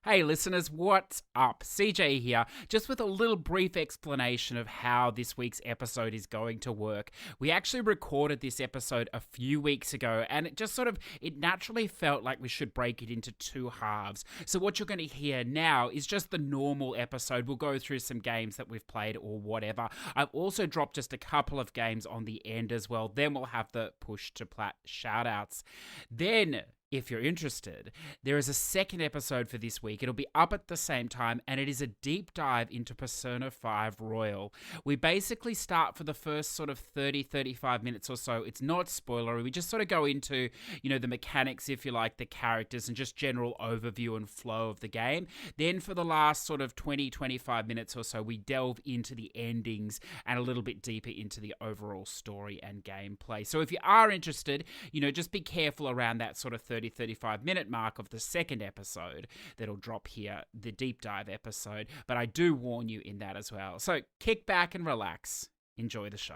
Hey listeners, what's up? CJ here, just with a little brief explanation of how this week's episode is going to work. We actually recorded this episode a few weeks ago, and it naturally felt like we should break it into two halves. So what you're going to hear now is just the normal episode. We'll go through some games that we've played or whatever. I've also dropped just a couple of games on the end as well. Then we'll have the push to plat shoutouts. Then, if you're interested, there is a second episode for this week. It'll be up at the same time, and it is a deep dive into Persona 5 Royal. We basically start for the first sort of 30-35 minutes or so. It's not spoilery. We just sort of go into, the mechanics, if you like, the characters, and just general overview and flow of the game. Then for the last sort of 20-25 minutes or so, we delve into the endings and a little bit deeper into the overall story and gameplay. So if you are interested, just be careful around that sort of 30-35 minute mark of the second episode that'll drop here, the deep dive episode, but I do warn you in that as well. So kick back and relax. Enjoy the show.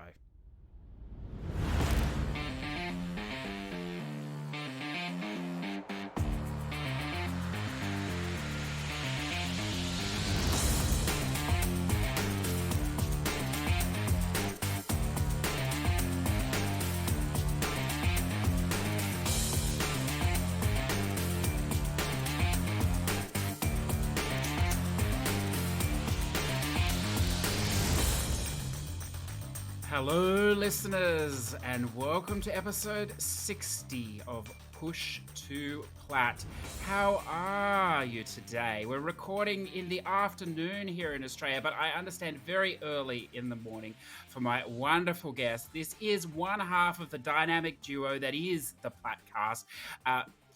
Hello, listeners, and welcome to episode 60 of Push to Plat. How are you today? We're recording in the afternoon here in Australia, but I understand very early in the morning for my wonderful guest. This is one half of the dynamic duo that is the PlatCast.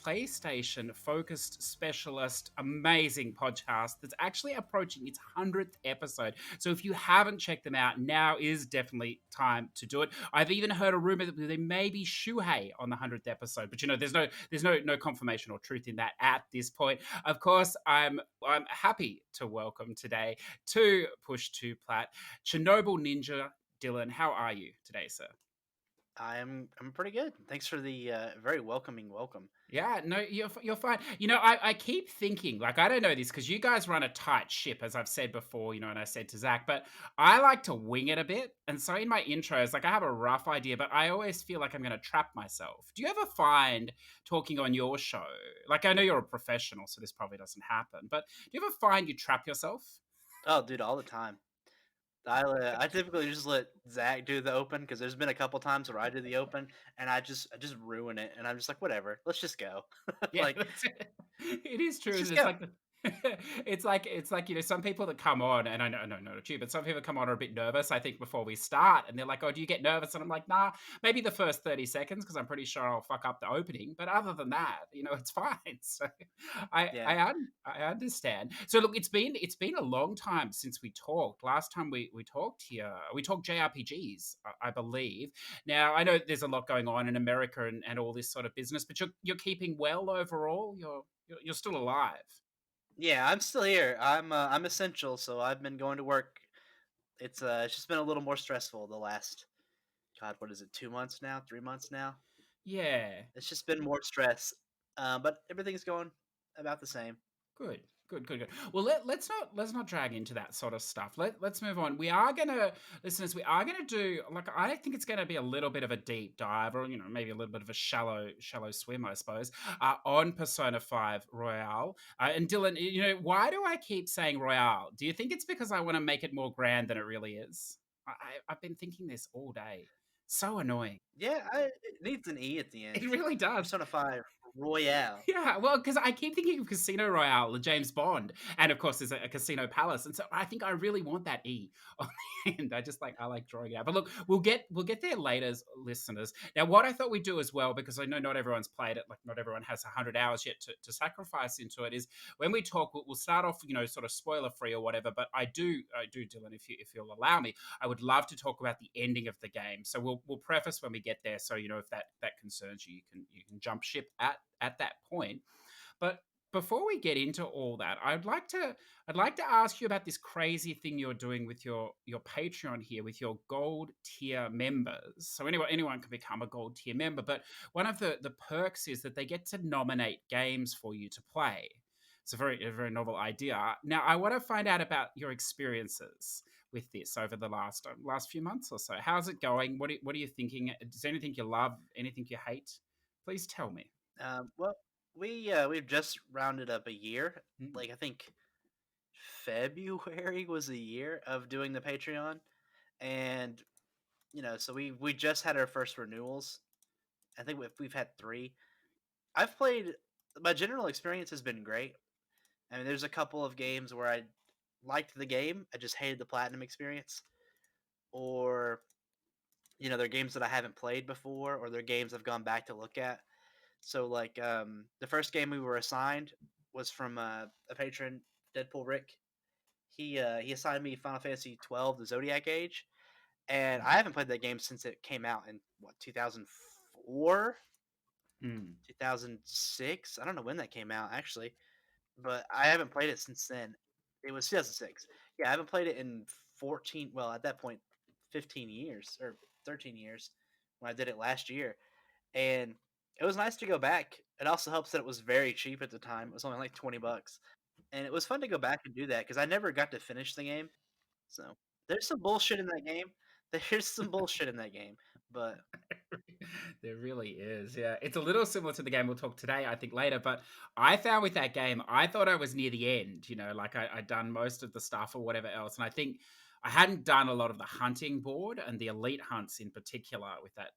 PlayStation-focused specialist, amazing podcast that's actually approaching its 100th episode. So if you haven't checked them out, now is definitely time to do it. I've even heard a rumor that they may be Shuhei on the 100th episode, but there's no confirmation or truth in that at this point. Of course, I'm happy to welcome today to Push to Plat ChernobylNinja. Dillan, how are you today, sir? I'm pretty good. Thanks for the very welcoming welcome. Yeah, no, you're fine. I keep thinking, like, I don't know this because you guys run a tight ship, as I've said before, and I said to Zach, but I like to wing it a bit. And so in my intros, like, I have a rough idea, but I always feel like I'm going to trap myself. Do you ever find talking on your show, like, I know you're a professional, so this probably doesn't happen, but do you ever find you trap yourself? Oh, dude, all the time. I typically just let Zach do the open because there's been a couple times where I do the open and I just ruin it and I'm just like, whatever, let's just go. Yeah, Like, that's it. It is true. let's just It's go. like it's like some people that come on, and I know not you, but some people come on are a bit nervous. I think before we start, and they're like, "Oh, do you get nervous?" And I'm like, "Nah, maybe the first 30 seconds because I'm pretty sure I'll fuck up the opening, but other than that, it's fine." So I Yeah. I, un- I understand. So look, it's been a long time since we talked. Last time we talked here, we talked JRPGs, I believe. Now I know there's a lot going on in America and all this sort of business, but you're keeping well overall. You're still alive. Yeah, I'm still here. I'm essential, so I've been going to work. It's just been a little more stressful the last, God, what is it, 2 months now, 3 months now? Yeah. It's just been more stress. But everything's going about the same. Good. Good. Well, let's not drag into that sort of stuff. Let's move on. Listeners, we are gonna do, like, I think it's gonna be a little bit of a deep dive, or maybe a little bit of a shallow swim, I suppose, on Persona 5 Royale. And Dylan, why do I keep saying Royale? Do you think it's because I want to make it more grand than it really is? I've been thinking this all day. So annoying. Yeah, it needs an E at the It end. really does. Persona 5 Royale. Yeah, well, because I keep thinking of Casino Royale, the James Bond, and of course there's a Casino Palace, and so I think I really want that E on the end. I like drawing it out. But look, we'll get there later, listeners. Now, what I thought we'd do as well, because I know not everyone's played it, like not everyone has 100 hours yet to sacrifice into it, is when we talk, we'll start off, sort of spoiler free or whatever. But I do, Dylan, if you'll allow me, I would love to talk about the ending of the game. So we'll preface when we get there. So if that concerns you, you can jump ship at that point. But before we get into all that, I'd like to ask you about this crazy thing you're doing with your Patreon here with your gold tier members. So anyone can become a gold tier member, but one of the perks is that they get to nominate games for you to play. It's a very novel idea. Now, I want to find out about your experiences with this over the last few months or so. How's it going? What are you thinking? Is there anything you love? Anything you hate? Please tell me. Well, we've just rounded up a year. Mm. Like I think February was a year of doing the Patreon, and so we just had our first renewals. I think we've had three. I've played. My general experience has been great. I mean, there's a couple of games where I liked the game, I just hated the platinum experience, or they're games that I haven't played before, or they're games I've gone back to look at. So like the first game we were assigned was from a patron, Deadpool Rick. He assigned me Final Fantasy 12, the Zodiac Age, and I haven't played that game since it came out in what 2004, Mm. 2006. I don't know when that came out actually, but I haven't played it since then. It was 2006. Yeah, I haven't played it in 14. Well, at that point, 15 years or 13 years when I did it last year, and it was nice to go back. It also helps that it was very cheap at the time. It was only like $20, and it was fun to go back and do that because I never got to finish the game. So there's some bullshit in that game. There's some bullshit in that game, but There really is. Yeah. It's a little similar to the game we'll talk today, I think, later. But I found with that game, I thought I was near the end, like I'd done most of the stuff or whatever else. And I think I hadn't done a lot of the hunting board and the elite hunts in particular with that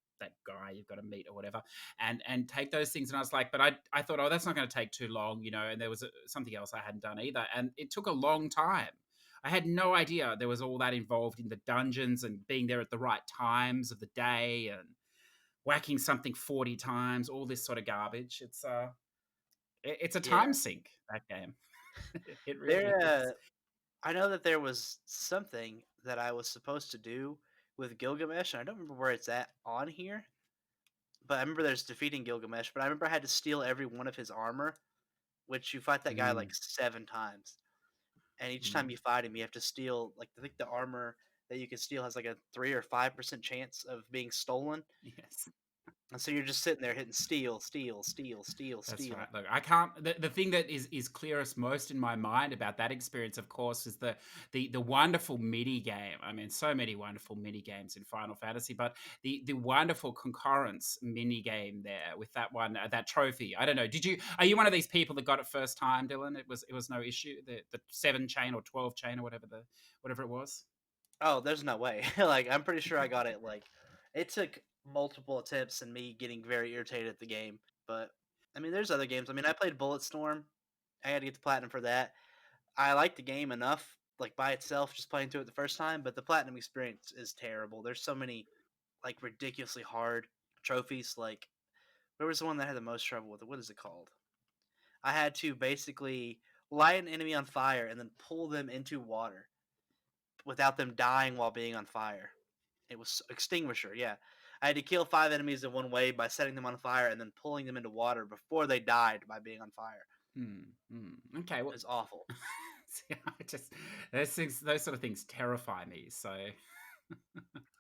guy you've got to meet or whatever and take those things. And I was like, but I thought, oh, that's not going to take too long, and there was something else I hadn't done either. And it took a long time. I had no idea there was all that involved in the dungeons and being there at the right times of the day and whacking something 40 times, all this sort of garbage. It's a yeah, time sink, that game. It really there. is. I know that there was something that I was supposed to do with Gilgamesh, and I don't remember where it's at on here. But I remember there's defeating Gilgamesh. But I remember I had to steal every one of his armor, which you fight that guy Mm, like 7 times, and each time mm. you fight him, you have to steal like I think the armor that you can steal has like a 3 or 5% chance of being stolen. Yes. And so you're just sitting there hitting steal, steal, steal, steal, That's right. steal. Look, I can't. The thing that is clearest most in my mind about that experience, of course, is the wonderful mini game. I mean, so many wonderful mini games in Final Fantasy, but the wonderful concurrence mini game there with that one, that trophy. I don't know. Are you one of these people that got it first time, Dylan? It was no issue. The 7 chain or 12 chain or whatever it was. Oh, there's no way. Like I'm pretty sure I got it. Like it took multiple attempts and me getting very irritated at the game. But I mean, there's other games. I mean, I played Bulletstorm. I had to get the platinum for that. I like the game enough, like by itself, just playing through it the first time. But the platinum experience is terrible. There's so many like ridiculously hard trophies. Like where was the one that had the most trouble with it? What is it called? I had to basically light an enemy on fire and then pull them into water without them dying while being on fire. It was extinguisher, yeah. I had to kill 5 enemies in one way by setting them on fire and then pulling them into water before they died by being on fire. Hmm. Okay. It Well, was awful. see, I just those sort of things terrify me. So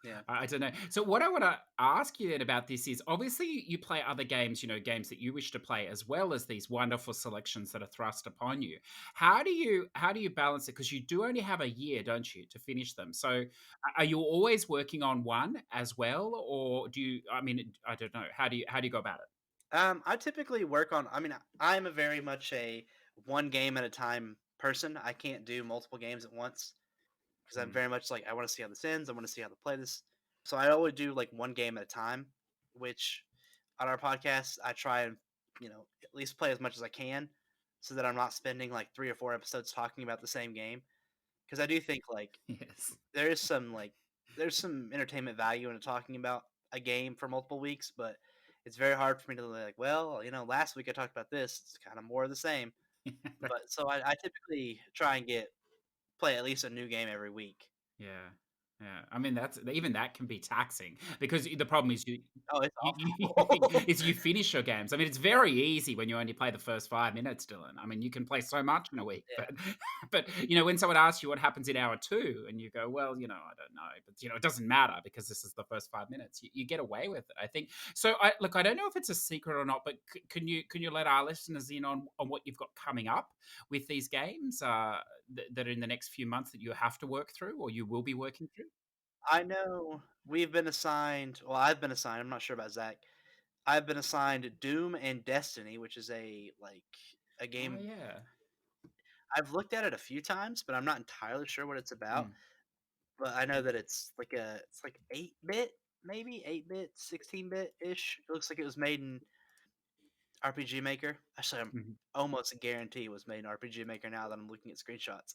Yeah. I don't know. So what I want to ask you then about this is obviously you play other games, games that you wish to play as well as these wonderful selections that are thrust upon you. How do you balance it? Because you do only have a year, don't you, to finish them. So are you always working on one as well, or do you? I mean, I don't know. How do you go about it? I typically work on. I mean, I'm a very much a one game at a time person. I can't do multiple games at once because I'm Mm. very much like I want to see how this ends. I want to see how to play this. So I always do like one game at a time. Which on our podcast, I try and at least play as much as I can, so that I'm not spending like 3 or 4 episodes talking about the same game. Because I do think like Yes. there is some like there's some entertainment value into talking about a game for multiple weeks, but it's very hard for me to like, well, last week I talked about this. It's kind of more of the same. But so I typically try and play at least a new game every week. Yeah. Yeah, I mean that's even that can be taxing because the problem is Oh, it's you awful. is you finish your games. I mean, it's very easy when you only play the first 5 minutes, Dylan. I mean, you can play so much in a week, Yeah. but when someone asks you what happens in hour two, and you go, well, I don't know, but it doesn't matter because this is the first 5 minutes. You get away with it, I think. So, I don't know if it's a secret or not, but can you let our listeners in on what you've got coming up with these games that are in the next few months that you have to work through or you will be working through? I know we've been assigned well, I've been assigned, I'm not sure about Zach. I've been assigned Doom and Destiny, which is a Oh game yeah. I've looked at it a few times, but I'm not entirely sure what it's about. Mm, But I know that it's like 8-bit, maybe 8-bit, 16-bit ish. It looks like it was made in RPG Maker. Actually, I'm mhm, almost guarantee it was made in RPG Maker now that I'm looking at screenshots.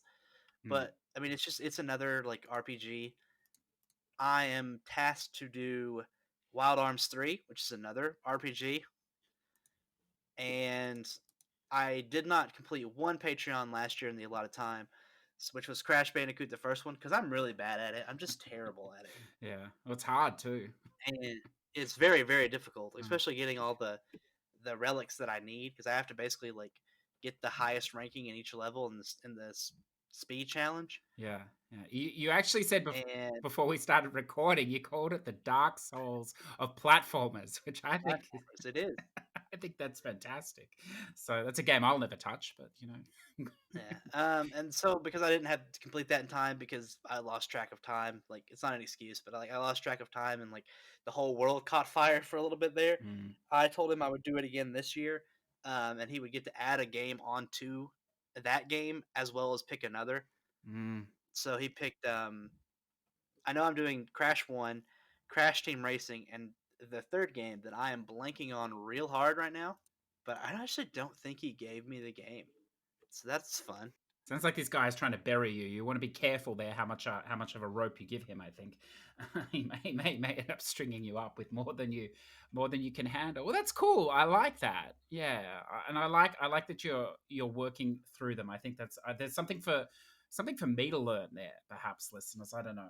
mm, But I mean, it's another like RPG. I am tasked to do Wild Arms 3, which is another RPG, and I did not complete one Patreon last year in the allotted time, which was Crash Bandicoot, the first one, because I'm really bad at it. I'm just terrible at it, yeah. Well, it's hard too. and it's very, very difficult, Mm, especially getting all the relics that I need, because I have to basically like get the highest ranking in each level in this speed challenge. yeah, yeah. You actually said And before we started recording, you called it the Dark Souls of platformers, which I think platformers, it is. I think that's fantastic. So that's a game I'll never touch, but Yeah. And so because I didn't have to complete that in time because I lost track of time, like it's not an excuse, but I lost track of time and like the whole world caught fire for a little bit there. Mm, I told him I would do it again this year, and he would get to add a game onto that game as well as pick another. mm. So he picked. I know I'm doing Crash One, Crash Team Racing, and the third game that I am blanking on real hard right now. But I actually don't think he gave me the game, so that's fun. Sounds like this guy is trying to bury you. You want to be careful there how much of a rope you give him. I think he may end up stringing you up with more than you can handle. Well, that's cool. I like that. Yeah, and I like that you're working through them. I think there's something for me to learn there, perhaps, listeners. I don't know.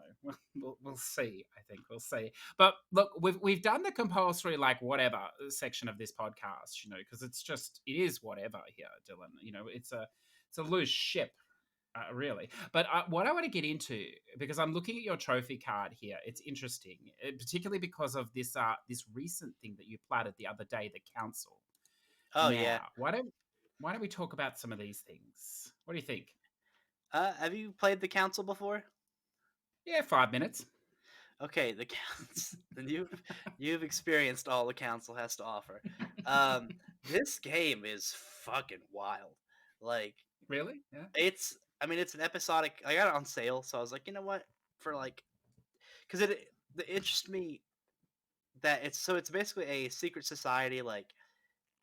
We'll see. I think we'll see. But look, we've done the compulsory like whatever section of this podcast, because it is whatever here, Dylan. It's a loose ship, really. But what I want to get into, because I'm looking at your trophy card here, it's interesting, particularly because of this recent thing that you platted the other day, the council. Oh Now, yeah. why don't we talk about some of these things? What do you think? Have you played the council before? Yeah, 5 minutes. Okay, the counts. Then you've experienced all the council has to offer. Um, this game is fucking wild. Like Really? Yeah. it's, I mean, it's an episodic. I got it on sale, so I was like, you know what, for like, because it interests me that it's basically a secret society. Like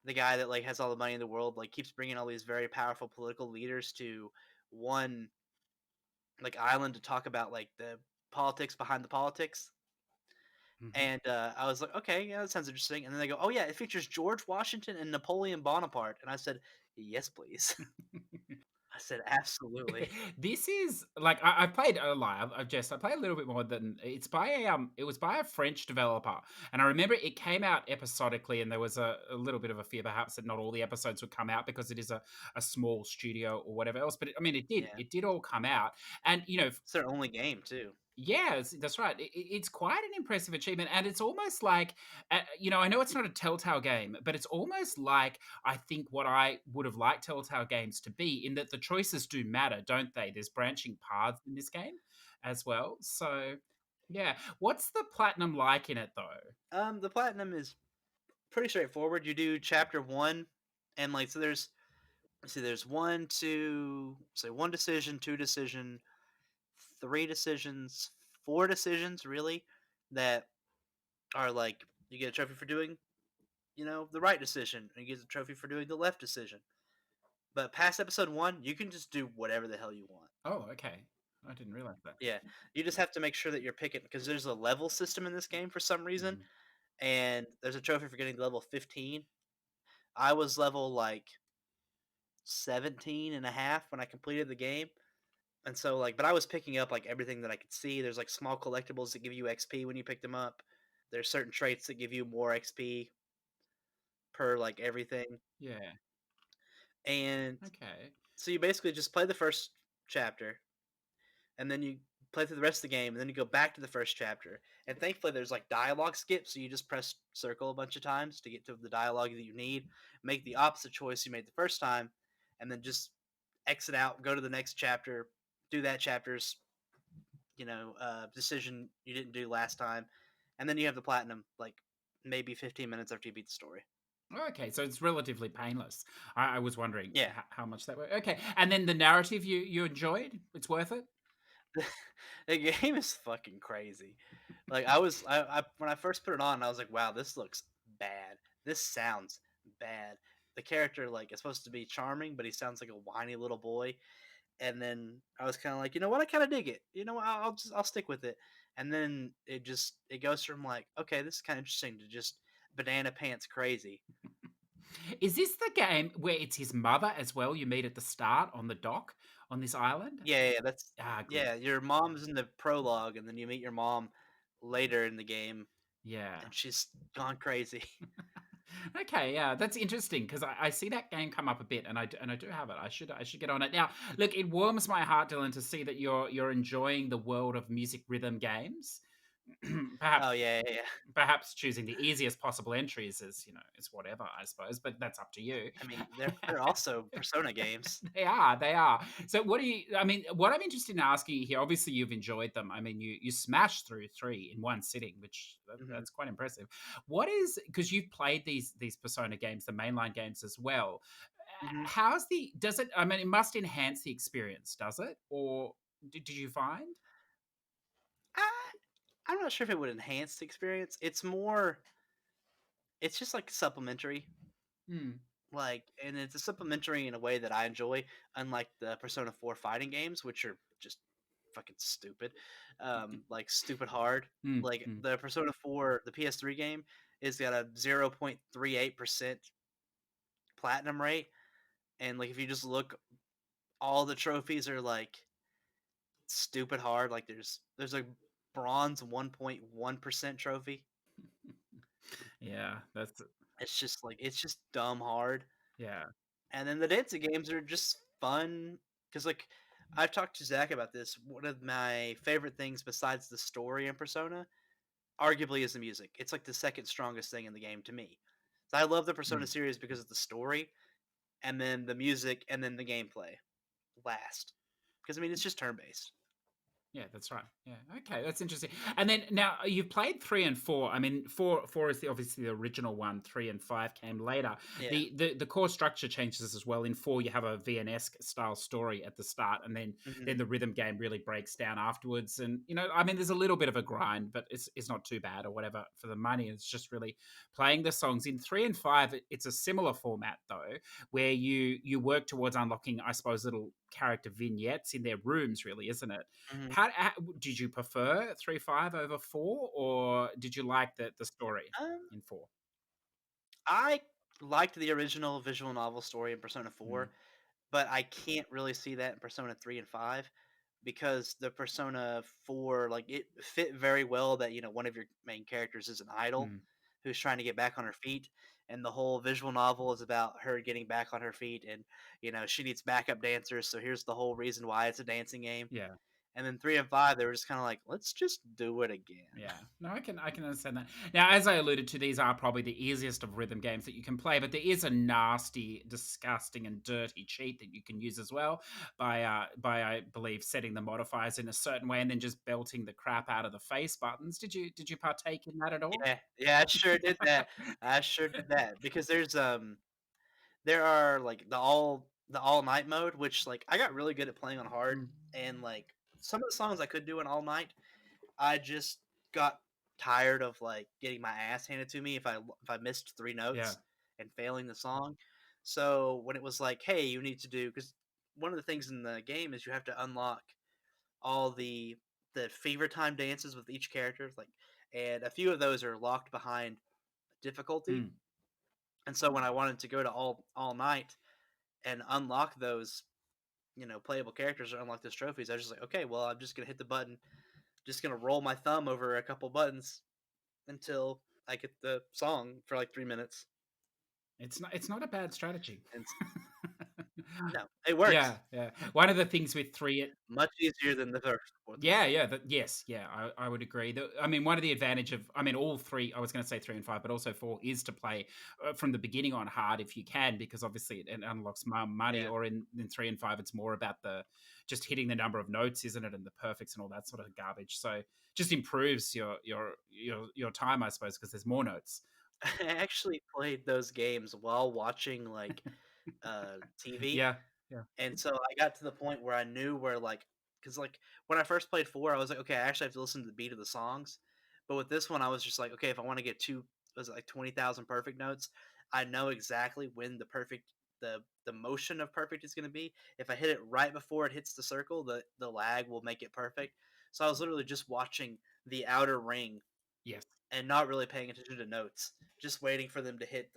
the guy that like has all the money in the world like keeps bringing all these very powerful political leaders to one like island to talk about like the politics behind the politics. Hmm. And I was like, okay, yeah, that sounds interesting. And then they go, oh yeah, it features George Washington and Napoleon Bonaparte. And I said, yes, please. I said, absolutely. This is like I've played a lot. I played a little bit more than it was by a French developer, and I remember it came out episodically, and there was a little bit of a fear perhaps that not all the episodes would come out because it is a small studio or whatever else. But I mean, Yeah, it did all come out, and it's their only game too. yeah, that's right. It's quite an impressive achievement, and it's almost like, I know it's not a Telltale game, but it's almost like I think what I would have liked Telltale games to be, in that the choices do matter, don't they? There's branching paths in this game as well. So, yeah, what's the platinum like in it though? The platinum is pretty straightforward. You do chapter one, and like so there's let's see, there's one, two, say one decision, two decision, three decisions, four decisions really that are like you get a trophy for doing the right decision, and you get a trophy for doing the left decision. But past episode one, you can just do whatever the hell you want. Oh, okay, I didn't realize that. Yeah, you just have to make sure that you're picking because there's a level system in this game for some reason, Mhm. and there's a trophy for getting to level 15. I was level like 17 and a half when I completed the game, And so like, but I was picking up like everything that I could see. There's like small collectibles that give you XP when you pick them up. There's certain traits that give you more XP per like everything. Yeah. And Okay. so you basically just play the first chapter, and then you play through the rest of the game, and then you go back to the first chapter. And thankfully, there's like dialogue skips, so you just press circle a bunch of times to get to the dialogue that you need. Make the opposite choice you made the first time, and then just exit out, go to the next chapter, do that chapter's decision you didn't do last time, and then you have the platinum like maybe 15 minutes after you beat the story. Okay, so it's relatively painless. I was wondering Yeah, how much that were. Okay, and then the narrative you enjoyed, it's worth it. the game is fucking crazy. Like I when I first put it on, I was like, wow, this looks bad. This sounds bad. The character like is supposed to be charming, but he sounds like a whiny little boy. And then I was kind of like, you know what, I kind of dig it. You know, I'll stick with it. And then it goes from like, okay, this is kind of interesting to just banana pants crazy. Is this the game where it's his mother as well? You meet at the start on the dock on this island. Yeah, that's Ah, good. yeah. Your mom's in the prologue, and then you meet your mom later in the game, Yeah. and she's gone crazy. Okay, yeah, that's interesting because I see that game come up a bit, and I do have it. I should get on it now. Look, it warms my heart, Dylan, to see that you're enjoying the world of music rhythm games. perhaps Oh yeah, yeah, yeah. perhaps choosing the easiest possible entries is whatever, I suppose, but that's up to you. I mean, they're also Persona games. They are. So what do you? I mean, what I'm interested in asking you here. Obviously, you've enjoyed them. I mean, you smashed through three in one sitting, which Hmm. that's quite impressive. What is because you've played these Persona games, the mainline games as well. Hmm. How's the? Does it? I mean, it must enhance the experience, does it? Or did you find? I, I'm not sure if it would enhance the experience. It's just like supplementary. Hmm. Like, and it's a supplementary in a way that I enjoy, unlike the Persona 4 fighting games, which are just fucking stupid, like stupid hard. Hmm. Like Hmm. the Persona 4, the PS3 game, is got a 0.38% platinum rate, and like if you just look, all the trophies are like stupid hard. Like there's a bronze 1.1% trophy. Yeah, that's It's just dumb hard. yeah. And then the dancing games are just fun because, like, I've talked to Zach about this. One of my favorite things besides the story in Persona, arguably, is the music. It's like the second strongest thing in the game to me. So I love the Hmm. Persona series because of the story, and then the music, and then the gameplay last. Because I mean, it's just turn based. Yeah, that's right. Yeah, okay, that's interesting. And then now you've played three and four. I mean, four is obviously the original one. Three and five came later. Yeah. The core structure changes as well. In four, you have a VNS style story at the start, and Hmm. then the rhythm game really breaks down afterwards. And I mean, there's a little bit of a grind, but it's not too bad or whatever for the money. It's just really playing the songs. In three and five, it's a similar format though, where you work towards unlocking, I suppose, little character vignettes in their rooms. Really, isn't it? Hmm. How did you prefer 3.5 over 4, or did you like the story Um, in 4? I liked the original visual novel story in Persona Mm, 4, but I can't really see that in Persona 3 and 5, because the Persona 4, like, it fit very well that, one of your main characters is an idol mm. who's trying to get back on her feet, and the whole visual novel is about her getting back on her feet, and, she needs backup dancers, so here's the whole reason why it's a dancing game. Yeah. And then 3 and 5, they were just kind of like, let's just do it again. Yeah, no, I can understand that. Now, as I alluded to, these are probably the easiest of rhythm games that you can play, but there is a nasty, disgusting, and dirty cheat that you can use as well by I believe setting the modifiers in a certain way and then just belting the crap out of the face buttons. Did you partake in that at all? Yeah, yeah, I sure did that. I sure did that because there are like the all night mode, which like I got really good at playing on hard, Mm, and like some of the songs I could do in all night, I just got tired of like getting my ass handed to me if I missed three yeah. notes and failing the song. So when it was like, hey, you need to do, because one of the things in the game is you have to unlock all the fever time dances with each character, like, and a few of those are locked behind difficulty. Mm, And so when I wanted to go to all night and unlock those, playable characters or unlock those trophies, I was just like, okay, well, I'm just gonna hit the button, just gonna roll my thumb over a couple buttons until I get the song for like 3 minutes. It's not a bad strategy. And no, it works. Yeah, yeah. One of the things with three, Much easier than the first, fourth one. yeah, yeah, yes, yeah, I would agree. I mean, one of the advantage of, I mean, all three, I was going to say 3 and 5, but also 4 is to play from the beginning on hard if you can, because obviously it unlocks more money. Yeah. Or in 3 and 5, it's more about the just hitting the number of notes, isn't it, and the perfects and all that sort of garbage. So just improves your time, I suppose, because there's more notes. I actually played those games while watching like TV. Yeah, yeah, And so I got to the point where I knew where like, because like when I first played 4, I was like, okay, I actually have to listen to the beat of the songs. But with this one, I was just like, okay, if I want to get was it like 20,000 perfect notes, I know exactly when the motion of perfect is going to be. If I hit it right before it hits the circle, the lag will make it perfect. So I was literally just watching the outer ring yes. and not really paying attention to notes, just waiting for them to hit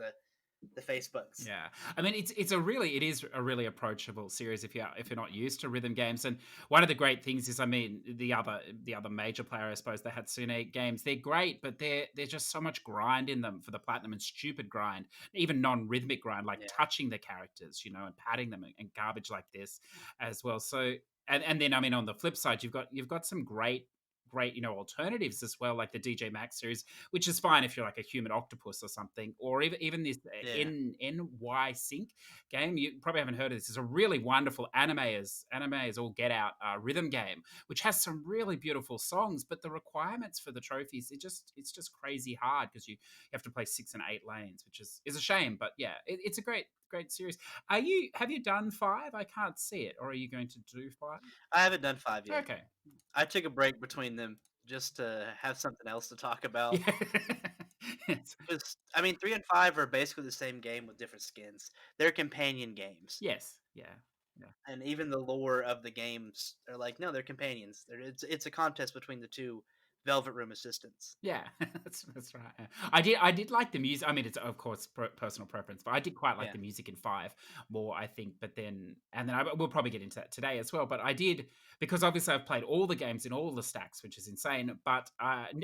the face buttons. Yeah, I mean it is a really approachable series if you're not used to rhythm games. And one of the great things is, I mean, the other major player, I suppose, the Hatsune games, they're great, but they're just so much grind in them for the platinum, and stupid grind, even non-rhythmic grind, like Yeah. touching the characters, and patting them, and garbage like this as well. So and then, I mean, on the flip side, you've got some great alternatives as well, like the DJ Max series, which is fine if you're like a human octopus or something, or even this Yeah. NY Sync game. You probably haven't heard of this. It's a really wonderful anime is all get out rhythm game, which has some really beautiful songs, but the requirements for the trophies, it's just crazy hard, because you have to play 6 and 8 lanes, which is a shame. But yeah, it's a great series. Have you done 5? I can't see it. Or are you going to do 5? I haven't done 5 yet. Okay. I took a break between them just to have something else to talk about. Yeah. Yes. Because I mean, 3 and 5 are basically the same game with different skins. They're companion games, Yes. Yeah. Yeah. and even the lore of the games are like, no, they're companions. It's a contest between the two Velvet Room assistants. Yeah, that's right. Yeah. I did like the music. I mean, it's of course personal preference, but I did quite like Yeah, the music in 5 more, I think. But then, and then we'll probably get into that today as well. But I did, because obviously I've played all the games in all the stacks, which is insane. But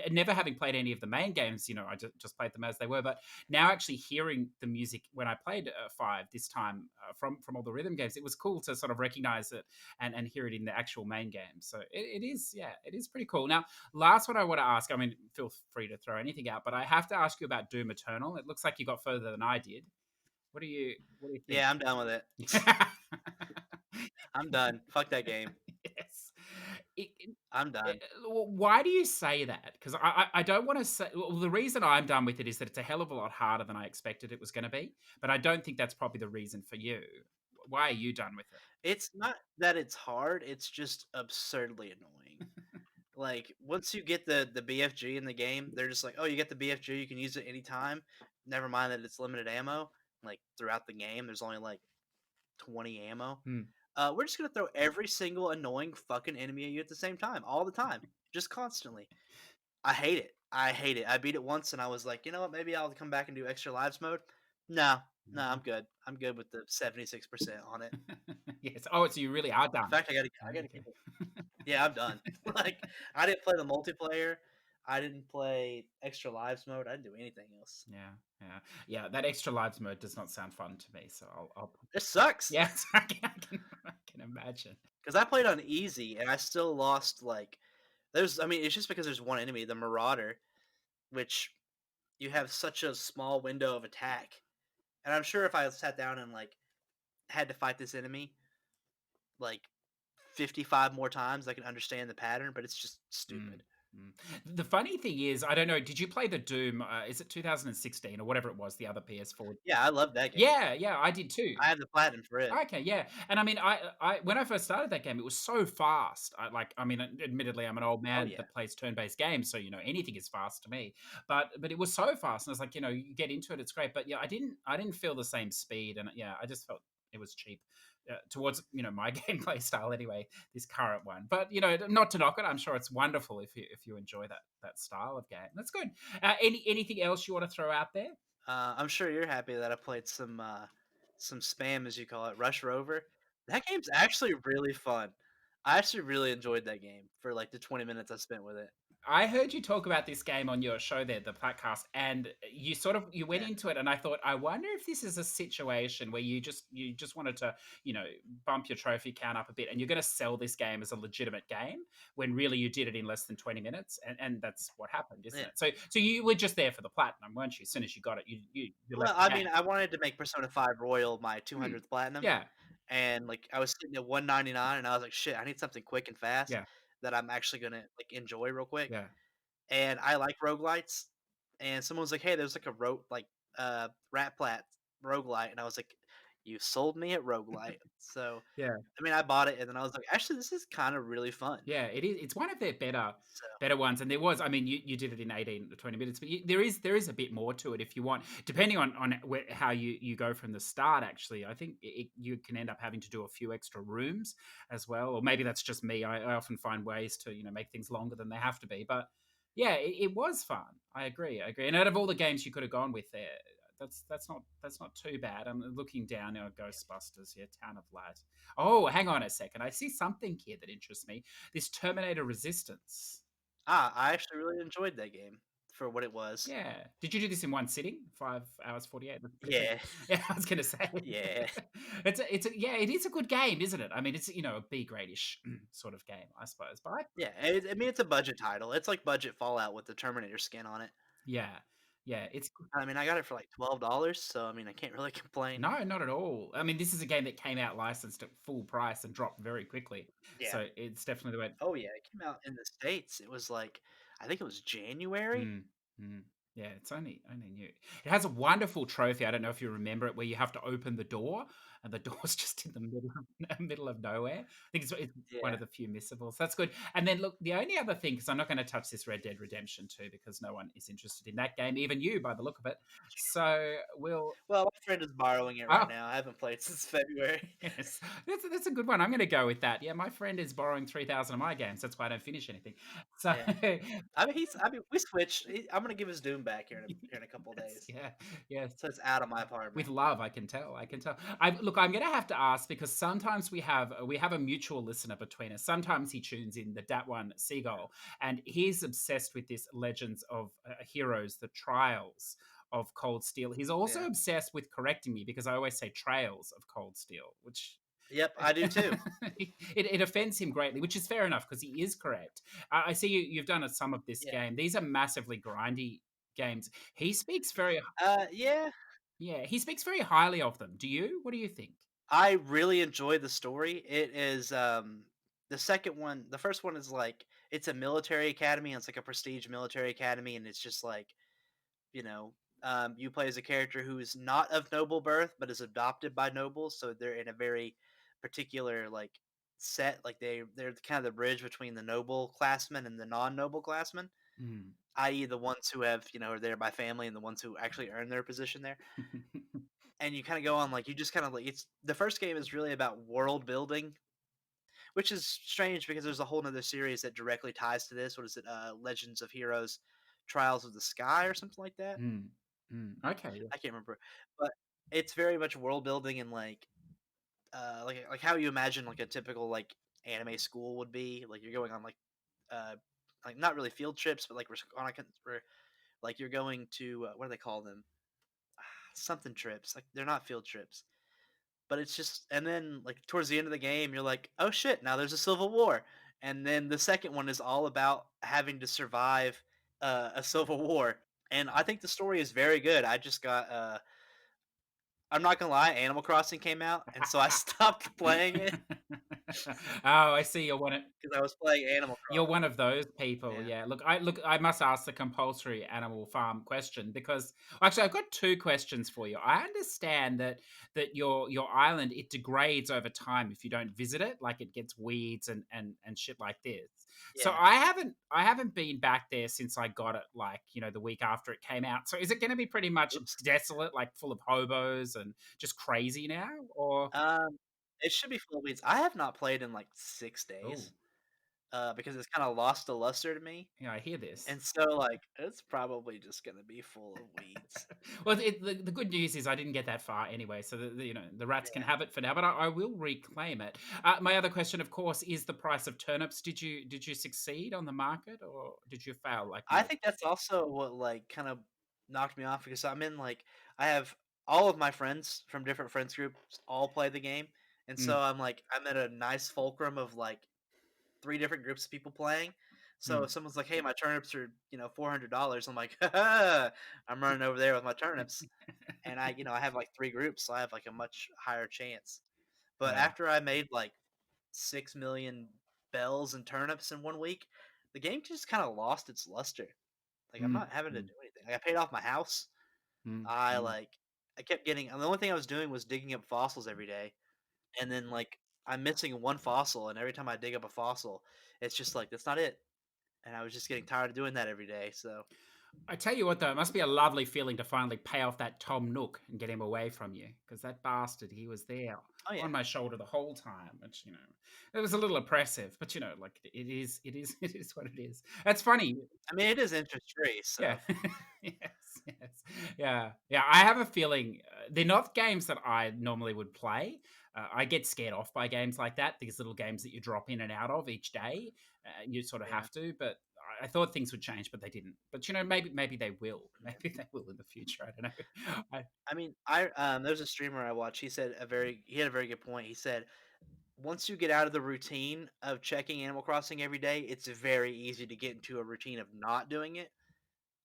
never having played any of the main games, I just played them as they were. But now actually hearing the music when I played 5 this time, from all the rhythm games, it was cool to sort of recognize it and hear it in the actual main game. So it is, yeah, it is pretty cool. Now, last one I want to ask, I mean, feel free to throw anything out, but I have to ask you about Doom Eternal. It looks like you got further than I did. What do you think? yeah, I'm done with it. I'm done. Fuck that game. Yes. I'm done. Why do you say that? Because I don't want to say. Well, the reason I'm done with it is that it's a hell of a lot harder than I expected it was going to be. But I don't think that's probably the reason for you. Why are you done with it? It's not that it's hard, it's just absurdly annoying. Like, once you get the BFG in the game, they're just like, "Oh, you get the BFG, you can use it anytime. Never mind that it's limited ammo." Like, throughout the game, there's only, like, 20 ammo. Hmm. We're just gonna throw every single annoying fucking enemy at you at the same time, all the time, just constantly. I hate it. I hate it. I beat it once, and I was like, "You know what? Maybe I'll come back and do extra lives mode." No. No, I'm good. I'm good with the 76% on it. Yes. Oh, so you really are In done. fact, I gotta Okay. keep it. Yeah, I'm done. Like, I didn't play the multiplayer. I didn't play extra lives mode. I didn't do anything else. Yeah, yeah, yeah. That extra lives mode does not sound fun to me. So I'll It sucks yes, I can imagine. because I played on easy and I still lost. Like, I mean, it's just because there's one enemy, the Marauder, which you have such a small window of attack. And I'm sure if I sat down and like had to fight this enemy like 55 more times, I can understand the pattern. But it's just Mm, stupid. mm. The funny thing is, I don't know. Did you play the Doom? Is it 2016 or whatever it was? The other PS4. Yeah, I love that game. Yeah, yeah, I did too. I have the platinum for it. Okay, yeah, and I mean, I when I first started that game, it was so fast. I mean, admittedly, I'm an old Oh man yeah. that plays turn-based games, so anything is fast to me. But it was so fast, and I was like, you get into it, it's great. But yeah, I didn't feel the same speed, and yeah, I just felt it was cheap. Towards my gameplay style anyway, this current one. But not to knock it, I'm sure it's wonderful if you enjoy that style of game. That's good. Anything else you want to throw out there? I'm sure you're happy that I played some spam, as you call it, Rush Rover. That game's actually really fun. I actually really enjoyed that game for like the 20 minutes I spent with it. I heard you talk about this game on your show there, the PlatCast, and you went Yeah. into it, and I thought, I wonder if this is a situation where you just wanted to, you know, bump your trophy count up a bit, and you're going to sell this game as a legitimate game when really you did it in less than 20 minutes, and that's what happened, isn't Yeah. it? So you were just there for the platinum, weren't you? As soon as you got it, you left Well, the I game. mean, I wanted to make Persona 5 Royal my Hmm. 200th platinum, Yeah, and like I was sitting at 199, and I was like, shit, I need something quick and fast yeah, that I'm actually gonna like enjoy real quick. yeah. And I like roguelites. And someone was like, hey, there's like a rat plat roguelite, and I was like, you sold me at roguelite. So Yeah. I mean, I bought it, and then I was like, actually, this is kind of really fun. Yeah, it is. It's one of their So better ones, and there was. I mean, you did it in 18 to 20 minutes, but there is a bit more to it if you want, depending on how you go from the start. Actually, I think you can end up having to do a few extra rooms as well, or maybe that's just me. I often find ways to make things longer than they have to be, but yeah, it was fun. I agree. I agree. And out of all the games you could have gone with there, that's not too bad. I'm looking down now. Ghostbusters, yeah, Town of Light. Oh, hang on a second. I see something here that interests me. This Terminator Resistance. I actually really enjoyed that game for what it was. Yeah. Did you do this in one sitting? 5 hours 48. That's pretty quick. Yeah, Yeah, I was gonna say. yeah, Yeah, it is a good game, isn't it? I mean, it's a B gradish sort of game, I suppose. But yeah. I mean, it's a budget title. It's like budget Fallout with the Terminator skin on it. yeah, yeah, it's I mean, I got it for like $12, so I mean, I can't really complain. no, not at all. I mean, this is a game that came out licensed at full price and dropped very quickly. Yeah. So it's definitely the way. Oh yeah, it came out in the States. It was like I think it was January. Mm, mm. Yeah, it's only new. It has a wonderful trophy. I don't know if you remember it, where you have to open the door, and the door's just in the middle of nowhere. I think it's one Yeah. of the few missables. That's good. And then look, the only other thing, because I'm not going to touch this Red Dead Redemption 2 because no one is interested in that game, even you, by the look of it. So we'll. Well, my friend is borrowing it right Oh, now. I haven't played since February. yes, that's a good one. I'm going to go with that. Yeah, my friend is borrowing 3,000 of my games. That's why I don't finish anything. So Yeah. I mean, we switched. I'm gonna give his Doom back here in a couple yes, days, yeah, yes. so it's out of my apartment. With love, I can tell. I can tell. Look. I'm going to have to ask because sometimes we have a mutual listener between us. Sometimes he tunes in, the Dat One Seagull, and he's obsessed with this Legends of Heroes, the Trials of Cold Steel. He's also Yeah. obsessed with correcting me because I always say Trails of Cold Steel, which Yep, I do too. it offends him greatly, which is fair enough because he is correct. I see you've done some of this Yeah. game. These are massively grindy games. He speaks very Yeah. yeah, he speaks very highly of them. Do you? What do you think? I really enjoy the story. It is the second one. The first one is like it's a military academy. And it's like a prestige military academy, and it's just like you know, you play as a character who is not of noble birth but is adopted by nobles, so they're in a very particular like set. Like they're kind of the bridge between the noble classmen and the non-noble classmen, Mm. i.e., the ones who have are there by family and the ones who actually earn their position there. And you kind of go on like you just kind of like it's the first game is really about world building, which is strange because there's a whole nother series that directly ties to this. What is it? Legends of Heroes, Trials of the Sky, or something like that. Mm. Mm. Okay. Yeah. I can't remember, but it's very much world building and like how you imagine like a typical like anime school would be. Like you're going on uh like not really field trips, but like on like you're going to what do they call them? Something trips. Like they're not field trips, but it's just and then like towards the end of the game, you're like, oh shit, now there's a civil war, and then the second one is all about having to survive a civil war. And I think the story is very good. I just got I'm not gonna lie, Animal Crossing came out, and so I stopped playing it Oh, I see. because I was playing Animal You're Crossing. one of those people, Yeah, yeah. I must ask the compulsory Animal Farm question because actually I've got two questions for you. I understand that your island it degrades over time if you don't visit it, like it gets weeds and shit like this. So yeah. I haven't been back there since I got it, like the week after it came out. So is it going to be pretty much Oops. desolate, like full of hobos and just crazy now, or Um, it should be full of weeds. I have not played in like 6 oh days. because it's kind of lost the luster to me. Yeah, I hear this. And so, like, it's probably just gonna be full of weeds. Well, the good news is I didn't get that far anyway, so the rats can Yeah. have it for now. But I will reclaim it. My other question, of course, is the price of turnips. Did you succeed on the market or did you fail like I me? think that's also what like kind of knocked me off because I'm in like I have all of my friends from different friends groups all play the game, and so Mm, I'm at a nice fulcrum of like three different groups of people playing. So mm, if someone's like, "Hey, my turnips are $400," I'm like, I'm running over there with my turnips, and I have like three groups, so I have like a much higher chance. But yeah. after I made like 6 million bells and turnips in 1 week, the game just kind of lost its luster. Like, I'm Mm, not having to mm, do anything. Like, I paid off my house. mm, I, mm. like I kept getting and the only thing I was doing was digging up fossils every day, and then, like, I'm missing one fossil, and every time I dig up a fossil, it's just like, "That's not it." And I was just getting tired of doing that every day, so I tell you what, though, it must be a lovely feeling to finally pay off that Tom Nook and get him away from you, because that bastard, he was there oh, yeah. on my shoulder the whole time, which it was a little oppressive, but like it is what it is. That's funny. I mean, it is interest free, Yeah. so Yes, yes. Yeah. Yeah, I have a feeling, they're not games that I normally would play. I get scared off by games like that, these little games that you drop in and out of each day, you sort of yeah. have to, but I thought things would change, but they didn't. But, maybe they will. Maybe they will in the future, I don't know. I mean, there's a streamer I watch, he had a very good point. He said, "Once you get out of the routine of checking Animal Crossing every day, it's very easy to get into a routine of not doing it."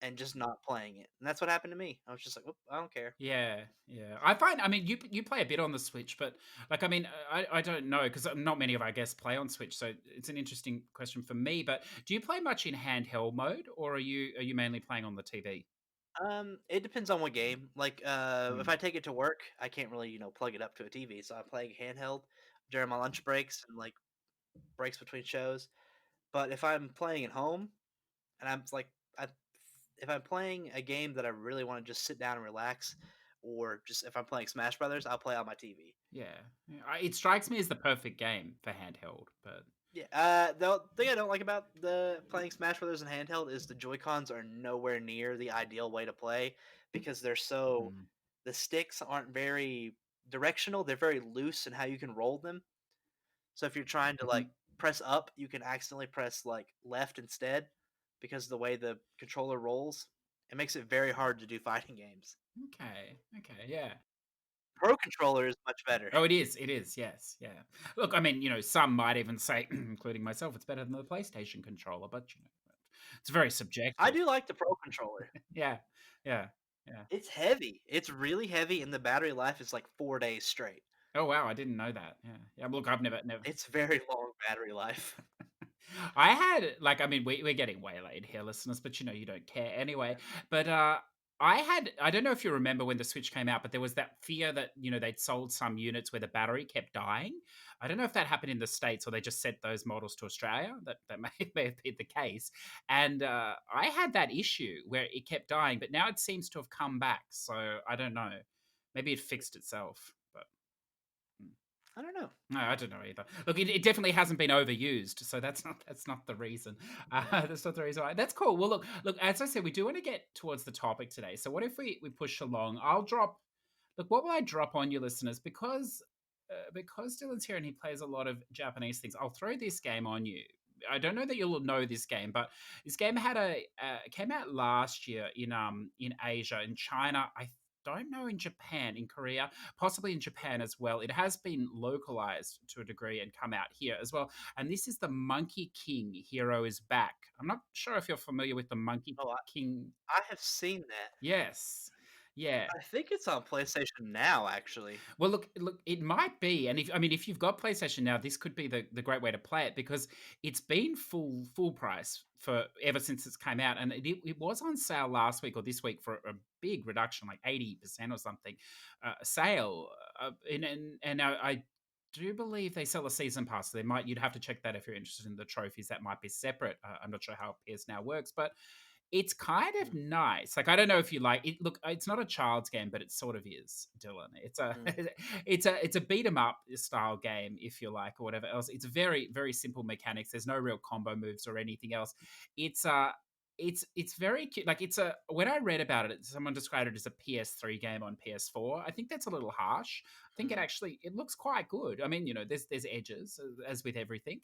And just not playing it, and that's what happened to me. I was just like, "Oop, I don't care." Yeah, yeah. I mean, you play a bit on the Switch, but like, I mean, I don't know because not many of our guests play on Switch, so it's an interesting question for me. But do you play much in handheld mode, or are you mainly playing on the TV? It depends on what game. Like, if Mm, I take it to work, I can't really, plug it up to a TV, so I'm playing handheld during my lunch breaks and like breaks between shows. But if I'm playing at home and I, if I'm playing a game that I really want to just sit down and relax, or just if I'm playing Smash Brothers, I'll play on my TV. yeah, yeah. It strikes me as the perfect game for handheld, but Yeah. The thing I don't like about the playing Smash Brothers in handheld is the Joy Cons are nowhere near the ideal way to play because mm, the sticks aren't very directional. They're very loose in how you can roll them. So if you're trying to like mhm. press up, you can accidentally press like left instead because of the way the controller rolls. It makes it very hard to do fighting games. Okay, okay, yeah. Pro controller is much better. Oh, it is. It is. Yes. Yeah. Look, I mean, some might even say, including myself, it's better than the PlayStation controller, but it's very I subjective. do like the Pro controller. Yeah. Yeah. Yeah. It's heavy. It's really heavy, and the battery life is like 4 days straight. Oh wow, I didn't know that. Yeah. Yeah. Look, I've never. It's very long battery life. I had like, I mean, we're getting waylaid here, listeners, but you don't care anyway. But I don't know if you remember when the Switch came out, but there was that fear that they'd sold some units where the battery kept dying. I don't know if that happened in the States or they just sent those models to Australia. That may have been the case. And I had that issue where it kept dying, but now it seems to have come back. So I don't know. Maybe it fixed itself, but. Hmm. I don't know. No, I don't know either. Look, it definitely hasn't been overused, so that's not the reason. That's not the reason why. That's cool. Well, look. As I said, we do want to get towards the topic today. So, what if we push along? I'll drop. Look, what will I drop on you, listeners? Because Dylan's here and he plays a lot of Japanese things. I'll throw this game on you. I don't know that you'll know this game, but this game came out last year in Asia, in China. I don't know in Japan, in Korea, possibly in Japan as well. It has been localized to a degree and come out here as well. And this is the Monkey King Hero is Back. I'm not sure if you're familiar with the Monkey Oh, King. I have seen that. Yes. Yeah. I think it's on PlayStation now, actually. Well, look, it might be, and if you've got PlayStation now, this could be the great way to play it because it's been full price for ever since it's came out, and it was on sale last week or this week for a big reduction, like 80% or something, sale, and I do believe they sell a season pass. So you'd have to check that if you're interested in the trophies. That might be separate. I'm not sure how PS Now works, but It's kind of Mm, nice. Like I don't know if you like it. Look, it's not a child's game, but it sort of is, Dylan. It's a mm, it's a beat 'em up style game, if you like, or whatever else. It's very very simple mechanics. There's no real combo moves or anything else. It's it's very cute. Like it's a when I read about it, someone described it as a PS3 game on PS4. I think that's a little harsh. I think mm. it looks quite good. I mean, there's edges as with everything.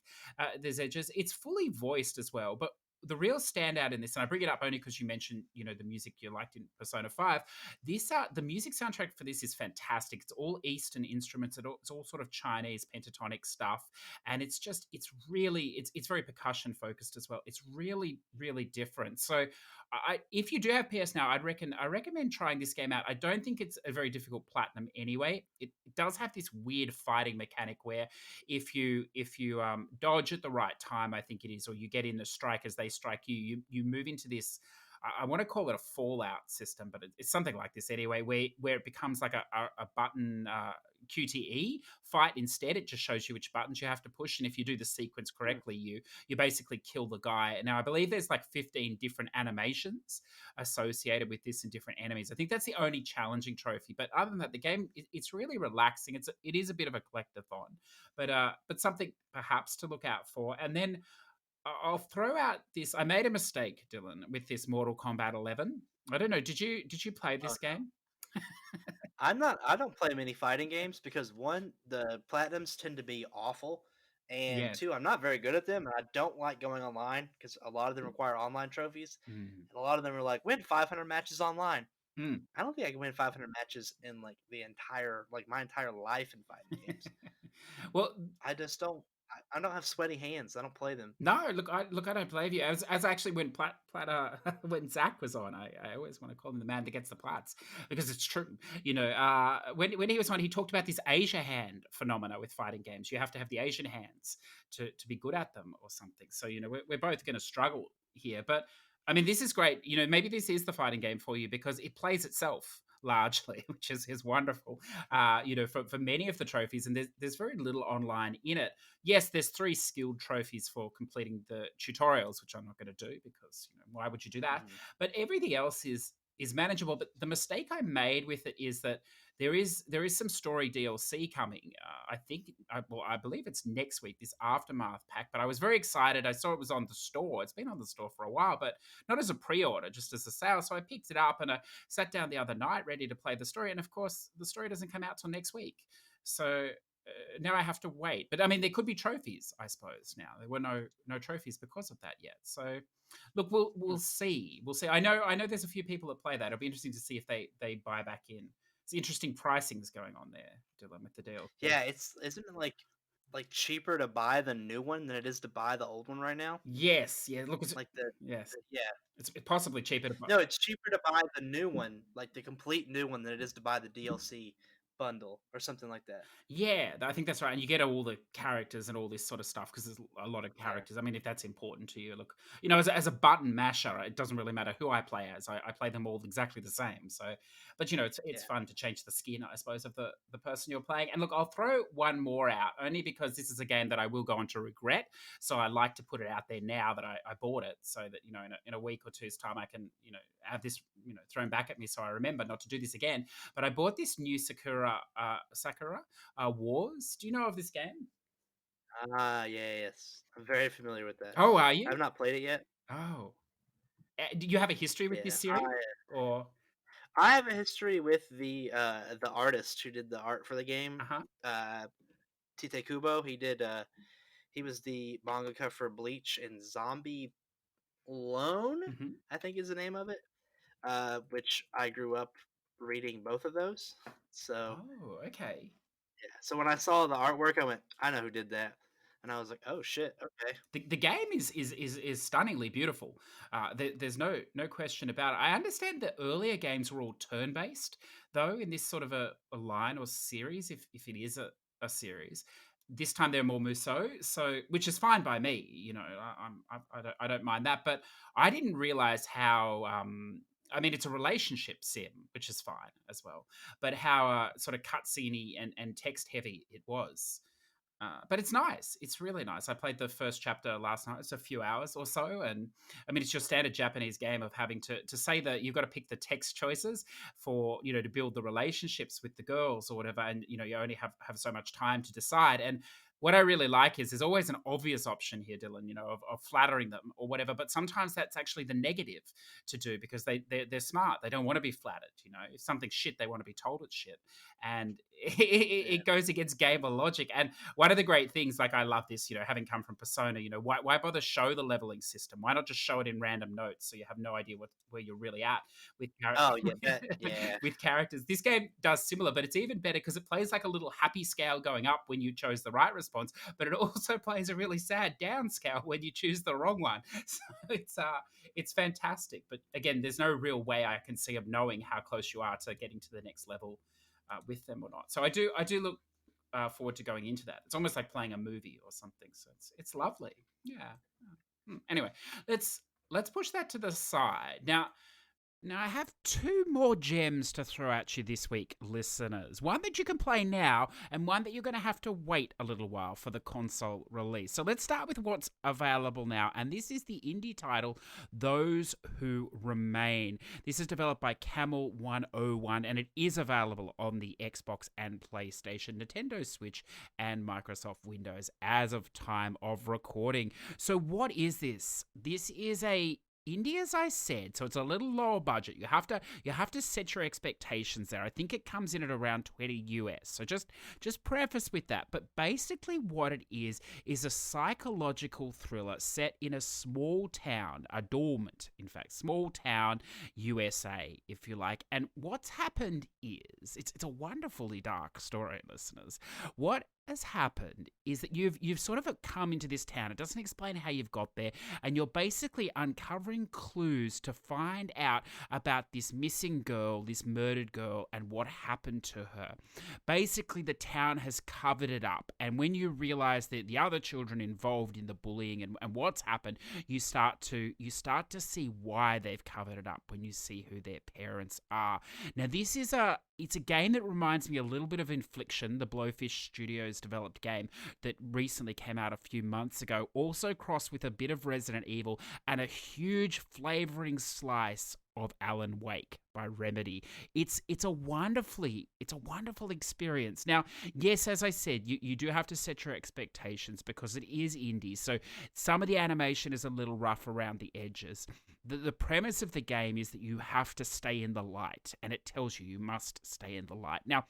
There's edges. It's fully voiced as well, but the real standout in this, and I bring it up only because you mentioned, the music you liked in Persona 5. The music soundtrack for this is fantastic. It's all Eastern instruments. It's all sort of Chinese pentatonic stuff, and it's really it's very percussion focused as well. It's really really different. So, if you do have PS now, I recommend trying this game out. I don't think it's a very difficult platinum anyway. It does have this weird fighting mechanic where if you dodge at the right time, I think it is, or you get in the strike as they strike you, you move into this. I want to call it a fallout system, but it's something like this anyway, where it becomes like a button QTE fight instead. It just shows you which buttons you have to push, and if you do the sequence Mm. correctly, you basically kill the guy. Now, I believe there's like 15 different animations associated with this and different enemies. I think that's the only challenging trophy, but other than that, the game it's really relaxing. It is a bit of a collectathon, but something perhaps to look out for. And then I'll throw out this. I made a mistake, Dylan, with this Mortal Kombat 11. I don't know. Did you play Oh this no. game? I don't play many fighting games because one, the platinums tend to be awful, and Yes. two, I'm not very good at them, and I don't like going online because a lot of them require online trophies, Mm. and a lot of them are like win 500 matches online. Mm. I don't think I can win 500 matches in like my entire life in fighting games. Well, I just don't. I don't have sweaty hands. I don't play them. no, I don't believe you. As actually when Zach was on, I always want to call him the man that gets the plats because it's true. When he was on, he talked about this Asia hand phenomena with fighting games. You have to have the Asian hands to be good at them or something. So we're both going to struggle here, but I mean this is great. Maybe this is the fighting game for you because it plays itself largely, which is wonderful. For many of the trophies, and there's very little online in it. Yes, there's 3 skilled trophies for completing the tutorials, which I'm not going to do because why would you do that? Mhm. But everything else is manageable. But the mistake I made with it is that there is some story DLC coming. I believe it's next week, this Aftermath pack. But I was very excited. I saw it was on the store. It's been on the store for a while, but not as a pre-order, just as a sale. So I picked it up and I sat down the other night ready to play the story. And of course, the story doesn't come out till next week. So now I have to wait. But I mean, there could be trophies, I suppose. Now there were no trophies because of that yet. So look, we'll see. We'll see. I know. There's a few people that play that. It'll be interesting to see if they buy back in. It's interesting pricings going on there, Dylan, with the DLC. Yeah, isn't it like cheaper to buy the new one than it is to buy the old one right now? Yes, yeah. Look, Like yes, yeah. it's possibly cheaper to buy. No, it's cheaper to buy the new one, like the complete new one, than it is to buy the DLC bundle or something like that. Yeah, I think that's right. And you get all the characters and all this sort of stuff because there's a lot of Yeah. characters. I mean, if that's important to you, look, as a button masher, it doesn't really matter who I play as. I play them all exactly the same. So, but it's Yeah. fun to change the skin, I suppose, of the person you're playing. And look, I'll throw one more out only because this is a game that I will go on to regret. So I like to put it out there now that I bought it, so that in a week or two's time I can have this thrown back at me, so I remember not to do this again. But I bought this new Sakura Wars. Do you know of this game? Ah, yeah, yes. I'm very familiar with that. Oh, are I you? have not played it yet. Oh, do you have a history with this Yeah. series? Or I have a history with the artist who did the art for the game. uh huh. Uh Tite Kubo. He was the mangaka for Bleach and Zombie Loan, Hmm. I think is the name of it. Which I grew up reading both of those. So Oh, okay. yeah. So when I saw the artwork, I went, I know who did that, and I was like, oh shit, okay. The game is stunningly beautiful. There's no question about it. I understand the earlier games were all turn based, though, in this sort of a line or series, if it is a series. This time they're more Muso, so which is fine by me. I don't mind that, but I didn't realize how. I mean, it's a relationship sim, which is fine as well, but how sort of cutscene and text heavy it was. But it's nice. It's really nice. I played the first chapter last night. It's a few hours or so. And I mean, it's your standard Japanese game of having to say that you've got to pick the text choices for, to build the relationships with the girls or whatever. And, you only have so much time to decide. And what I really like is there's always an obvious option here, Dylan, of flattering them or whatever. But sometimes that's actually the negative to do because they're smart. They don't want to be flattered. If something's shit, they want to be told it's shit. And it goes against gamer logic. And one of the great things, like I love this, having come from Persona, why bother show the leveling system? Why not just show it in random notes so you have no idea where you're really at with Oh yeah, yeah. with characters? This game does similar, but it's even better because it plays like a little happy scale going up when you chose the right response, but it also plays a really sad down scale when you choose the wrong one. So it's fantastic. But again, there's no real way I can see of knowing how close you are to getting to the next level with them or not. So I do look forward to going into that. It's almost like playing a movie or something. So it's lovely. Yeah. Anyway, let's push that to the side. Now, I have two more gems to throw at you this week, listeners. One that you can play now, and one that you're going to have to wait a little while for the console release. So let's start with what's available now, and this is the indie title, Those Who Remain. This is developed by Camel 101, and it is available on the Xbox and PlayStation, Nintendo Switch, and Microsoft Windows as of time of recording. So what is this? This is a indie, as I said, so it's a little lower budget. You have to set your expectations there. I think it comes in at around $20 US. So just preface with that. But basically what it is a psychological thriller set in a small town, a dormant, in fact, small town USA, if you like. And what's happened is it's a wonderfully dark story, listeners. What has happened is that you've sort of come into this town. It doesn't explain how you've got there, and you're basically uncovering clues to find out about this missing girl, this murdered girl, and what happened to her. Basically, the town has covered it up, and when you realize that the other children involved in the bullying and what's happened, you start to see why they've covered it up when you see who their parents are. Now, it's a game that reminds me a little bit of Infliction, the Blowfish Studios developed game that recently came out a few months ago, also crossed with a bit of Resident Evil and a huge flavoring slice of Alan Wake by Remedy. It's a wonderful experience. Now, yes, as I said, you do have to set your expectations because it is indie, so some of the animation is a little rough around the edges. The premise of the game is that you have to stay in the light, and it tells you must stay in the light. Now,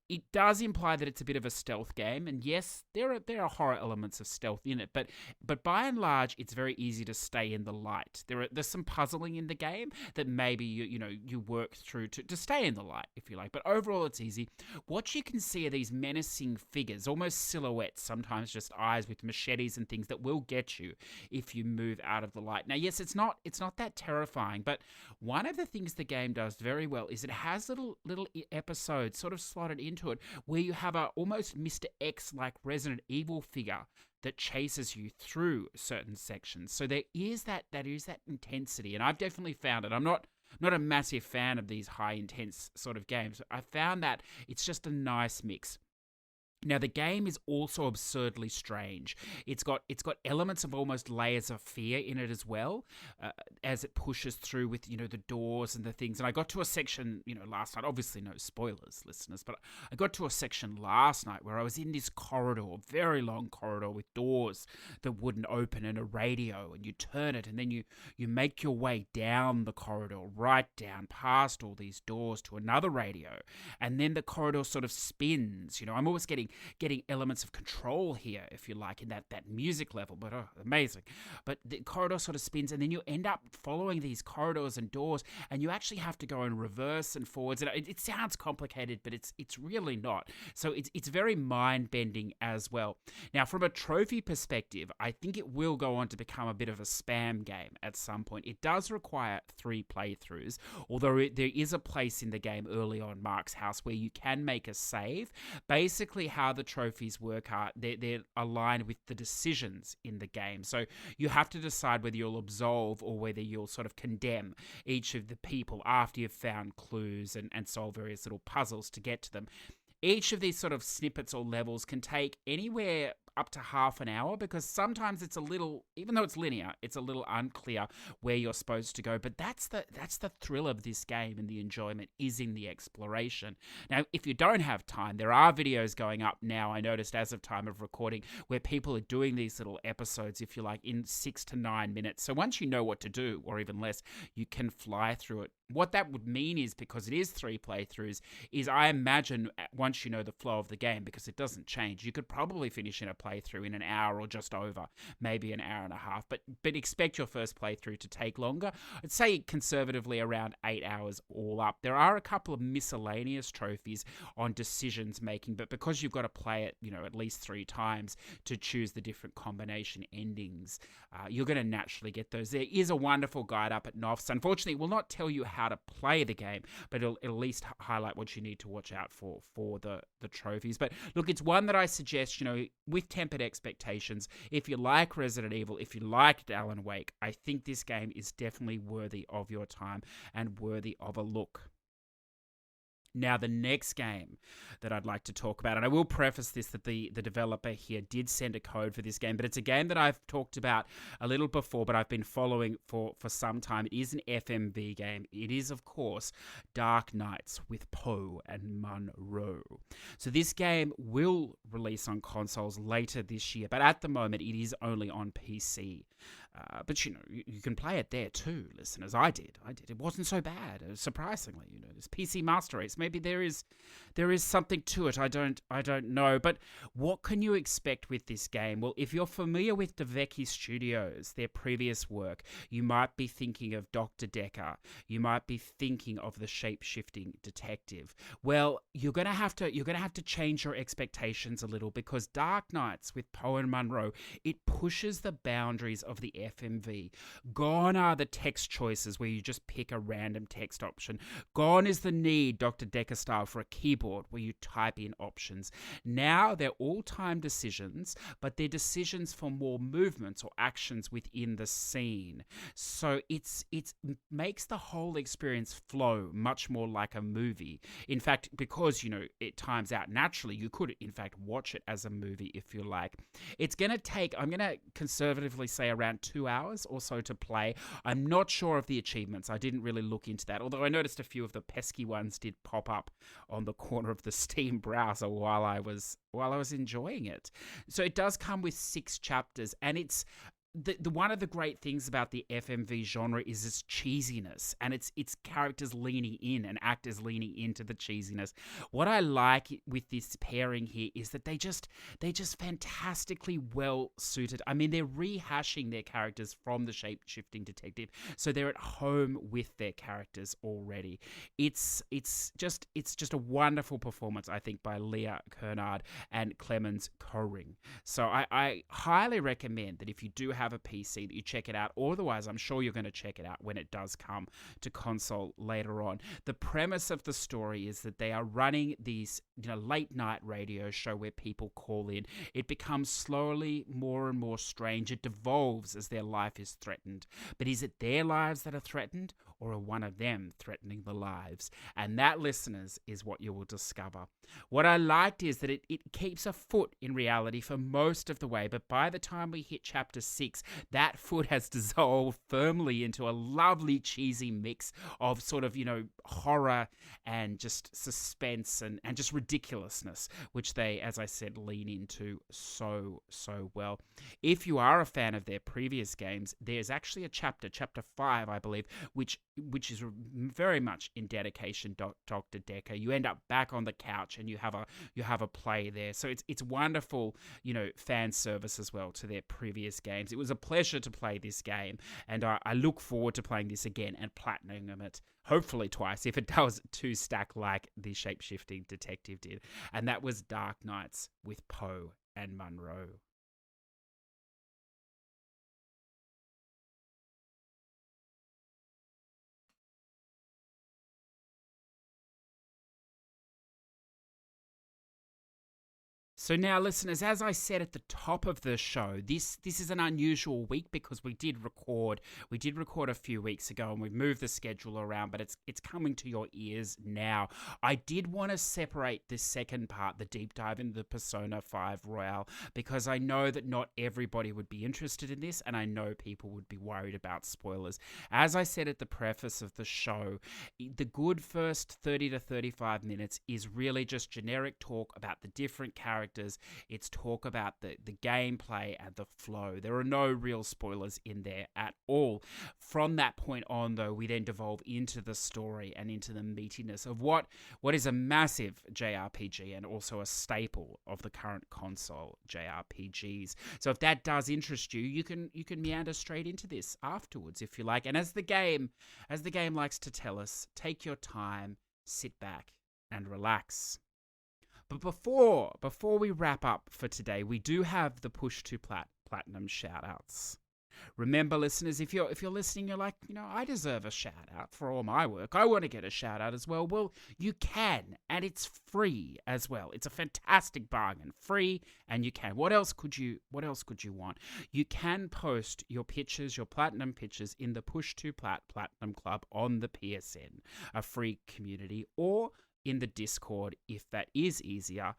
it does imply that it's a bit of a stealth game, and yes, there are horror elements of stealth in it, but by and large, it's very easy to stay in the light. There's some puzzling in the game that maybe you work through to stay in the light, if you like, but overall it's easy. What you can see are these menacing figures, almost silhouettes, sometimes just eyes with machetes and things that will get you if you move out of the light. Now, yes, it's not that terrifying, but one of the things the game does very well is it has little episodes sort of slotted into it where you have a almost Mr. X-like Resident Evil figure that chases you through certain sections. So there is that intensity, and I've definitely found it. I'm not a massive fan of these high intense sort of games. I found that it's just a nice mix. Now, the game is also absurdly strange. It's got elements of almost layers of fear in it as well, as it pushes through with, the doors and the things. And I got to a section, last night, obviously no spoilers, listeners, but I got to a section last night where I was in this corridor, very long corridor with doors that wouldn't open and a radio, and you turn it and then you make your way down the corridor, right down past all these doors to another radio. And then the corridor sort of spins, I'm always getting elements of control here, if you like, in that music level, but amazing. But the corridor sort of spins, and then you end up following these corridors and doors, and you actually have to go in reverse and forwards. And it sounds complicated, but it's really not. So it's very mind-bending as well. Now, from a trophy perspective, I think it will go on to become a bit of a spam game at some point. It does require 3 playthroughs, although there is a place in the game early on, Mark's house, where you can make a save. Basically, how the trophies work are they're aligned with the decisions in the game. So you have to decide whether you'll absolve or whether you'll sort of condemn each of the people after you've found clues and solve various little puzzles to get to them. each of these sort of snippets or levels can take anywhere up to half an hour, because sometimes it's a little, even though it's linear, it's a little unclear where you're supposed to go. But that's the thrill of this game, and the enjoyment is in the exploration. Now, if you don't have time, there are videos going up now, I noticed as of time of recording, where people are doing these little episodes, if you like, in 6 to 9 minutes. So once you know what to do, or even less, you can fly through it. What that would mean is, because it is 3 playthroughs, is I imagine once you know the flow of the game, because it doesn't change, you could probably finish in a playthrough in an hour or just over, maybe an hour and a half. But expect your first playthrough to take longer. I'd say conservatively around 8 hours all up. There are a couple of miscellaneous trophies on decisions making, but because you've got to play it, at least 3 times to choose the different combination endings, you're going to naturally get those. There is a wonderful guide up at NOFS. Unfortunately, it will not tell you how to play the game, but it'll at least highlight what you need to watch out for the trophies. But look, it's one that I suggest, with tempered expectations. If you like Resident Evil, if you liked Alan Wake, I think this game is definitely worthy of your time and worthy of a look. Now, the next game that I'd like to talk about, and I will preface this that the developer here did send a code for this game, but it's a game that I've talked about a little before, but I've been following for some time. It is an FMV game. It is, of course, Dark Nights with Poe Munro. So this game will release on consoles later this year, but at the moment it is only on PC. But you can play it there too, listeners. I did. It wasn't so bad, surprisingly. There's PC Master Race. Maybe there is something to it. I don't know. But what can you expect with this game? Well, if you're familiar with Deveki Studios, their previous work, you might be thinking of Dr. Decker. You might be thinking of the shape-shifting detective. Well, you're gonna have to change your expectations a little, because Dark Nights with Poe Munro, it pushes the boundaries of the FMV. Gone are the text choices where you just pick a random text option. Gone is the need, Dr. Decker style, for a keyboard where you type in options. Now they're all time decisions, but they're decisions for more movements or actions within the scene. So it makes the whole experience flow much more like a movie. In fact, because it times out naturally, you could in fact watch it as a movie if you like. It's going to take, I'm going to conservatively say, around 2 hours or so to play. I'm not sure of the achievements. I didn't really look into that, although I noticed a few of the pesky ones did pop up on the corner of the Steam browser while I was enjoying it. So it does come with 6 chapters, and it's the one of the great things about the FMV genre is its cheesiness, and it's characters leaning in and actors leaning into the cheesiness. What I like with this pairing here is that they just fantastically well suited. I mean, they're rehashing their characters from the shape-shifting detective, so they're at home with their characters already. It's just a wonderful performance, I think, by Leah Kernard and Clemens Coring. So I highly recommend that if you do have a PC, that you check it out. Otherwise, I'm sure you're going to check it out when it does come to console later on. The premise of the story is that they are running these late night radio show where people call in. It becomes slowly more and more strange. It devolves as their life is threatened. But is it their lives that are threatened, or are one of them threatening the lives? And that, listeners, is what you will discover. What I liked is that it keeps a foot in reality for most of the way, but by the time we hit chapter 6, that foot has dissolved firmly into a lovely cheesy mix of sort of, horror and just suspense and just ridiculousness, which they, as I said, lean into so well. If you are a fan of their previous games, there's actually a chapter 5, I believe, which is very much in dedication Dr. Decker. You end up back on the couch and you have a play there. So it's wonderful, fan service as well to their previous games. It was a pleasure to play this game, and I look forward to playing this again and platinuming it, hopefully twice, if it does 2-stack like the shape-shifting detective did. And that was Dark Nights with Poe Munro. So now, listeners, as I said at the top of the show, this is an unusual week because we did record a few weeks ago, and we've moved the schedule around, but it's coming to your ears now. I did want to separate this second part, the deep dive into the Persona 5 Royale, because I know that not everybody would be interested in this, and I know people would be worried about spoilers. As I said at the preface of the show, the good first 30 to 35 minutes is really just generic talk about the different characters. It's talk about the gameplay and the flow. There are no real spoilers in there at all. From that point on, though, we then devolve into the story and into the meatiness of what is a massive JRPG and also a staple of the current console JRPGs. So if that does interest you, you can meander straight into this afterwards if you like. And as the game likes to tell us, take your time, sit back and relax. But before we wrap up for today, we do have the Push2Plat Platinum shoutouts. Remember, listeners, if you're listening, you're like, I deserve a shout out for all my work. I want to get a shout out as well. Well, you can, and it's free as well. It's a fantastic bargain, free, and you can. What else could you want? You can post your pictures, your platinum pictures, in the Push2Plat Platinum Club on the PSN, a free community, or in the Discord, if that is easier.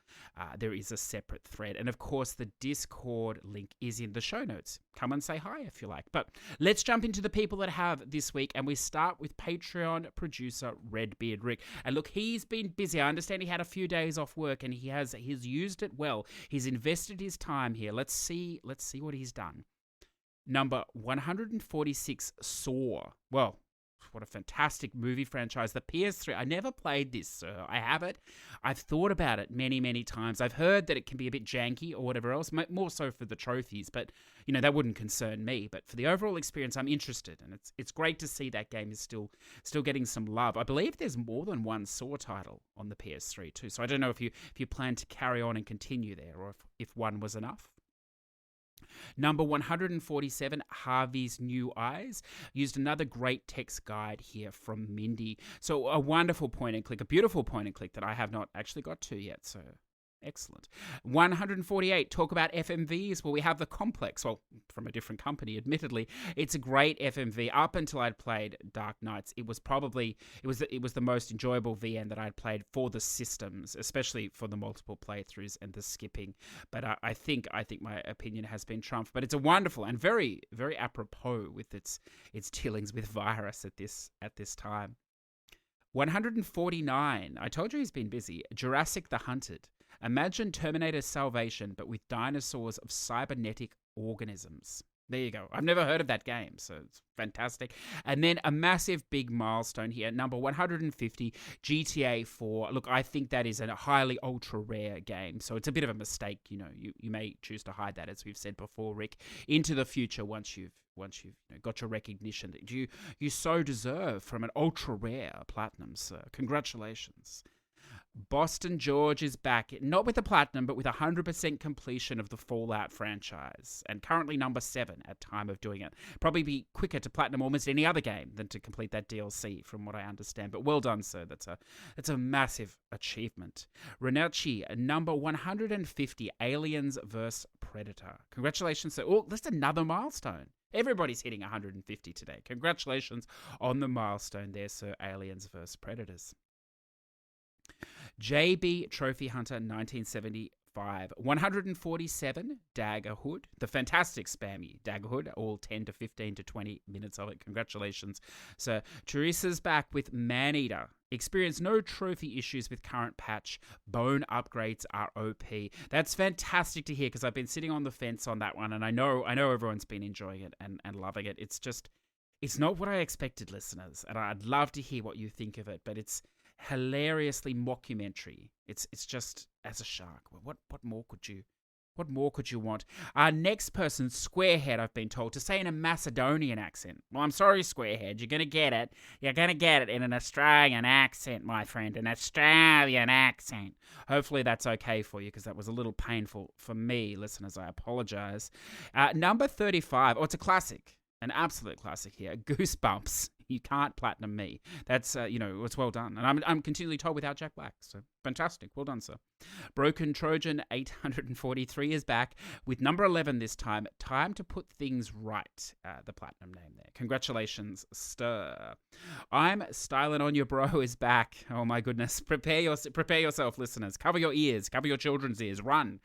There is a separate thread. And of course, the Discord link is in the show notes. Come and say hi if you like. But let's jump into the people that have this week. And we start with Patreon producer Redbeard Rick. And look, he's been busy. I understand he had a few days off work and he's used it well. He's invested his time here. Let's see what he's done. Number 146, Saw. Well, what a fantastic movie franchise. The PS3, I never played this, sir. I have it. I've thought about it many, many times. I've heard that it can be a bit janky or whatever else, more so for the trophies, but, that wouldn't concern me. But for the overall experience, I'm interested, and it's great to see that game is still getting some love. I believe there's more than one Saw title on the PS3 too, so I don't know if you plan to carry on and continue there, or if one was enough. Number 147, Harvey's New Eyes, used another great text guide here from Mindy. So a wonderful point and click, a beautiful point and click that I have not actually got to yet. So excellent. 148, talk about FMVs. Well, we have the Complex, well, from a different company, admittedly. It's a great FMV. Up until I'd played Dark Knights, it was the most enjoyable VN that I'd played for the systems, especially for the multiple playthroughs and the skipping. But I think my opinion has been trumped. But it's a wonderful and very, very apropos with its dealings with virus at this time. 149, I told you he's been busy. Jurassic the Hunted. Imagine Terminator Salvation, but with dinosaurs of cybernetic organisms. There you go. I've never heard of that game, so it's fantastic. And then a massive big milestone here, number 150, GTA 4. Look, I think that is a highly ultra-rare game, so it's a bit of a mistake. You may choose to hide that, as we've said before, Rick, into the future once you've got your recognition that you so deserve from an ultra-rare platinum, sir. Congratulations. Boston George is back, not with the platinum, but with 100% completion of the Fallout franchise, and currently number 7 at time of doing it. Probably be quicker to platinum almost any other game than to complete that DLC, from what I understand. But well done, sir. That's a massive achievement. Renelchi, number 150, Aliens vs. Predator. Congratulations, sir. Oh, that's another milestone. Everybody's hitting 150 today. Congratulations on the milestone there, sir. Aliens vs. Predators. JB Trophy Hunter 1975, 147, Daggerhood, the fantastic spammy Daggerhood, all 10 to 15 to 20 minutes of it. Congratulations. So Teresa's back with Maneater. Experience no trophy issues with current patch. Bone upgrades are OP. That's fantastic to hear, because I've been sitting on the fence on that one, and I know everyone's been enjoying it and loving it. It's not what I expected, listeners, and I'd love to hear what you think of it, but it's hilariously mockumentary. It's just as a shark. What more could you want? Our next person, Squarehead, I've been told to say in a Macedonian accent. Well, I'm sorry, Squarehead. You're gonna get it. You're gonna get it in an Australian accent, my friend. An Australian accent. Hopefully that's okay for you, because that was a little painful for me, listeners. I apologize. Number 35. Oh, it's a classic. An absolute classic here. Goosebumps. You can't platinum me. That's, it's well done. And I'm continually told without Jack Black. So fantastic. Well done, sir. Broken Trojan 843 is back with number 11 this time. Time to put things right. The platinum name there. Congratulations, Stir. I'm Styling on Your Bro is back. Oh my goodness. Prepare yourself, listeners. Cover your ears. Cover your children's ears. Run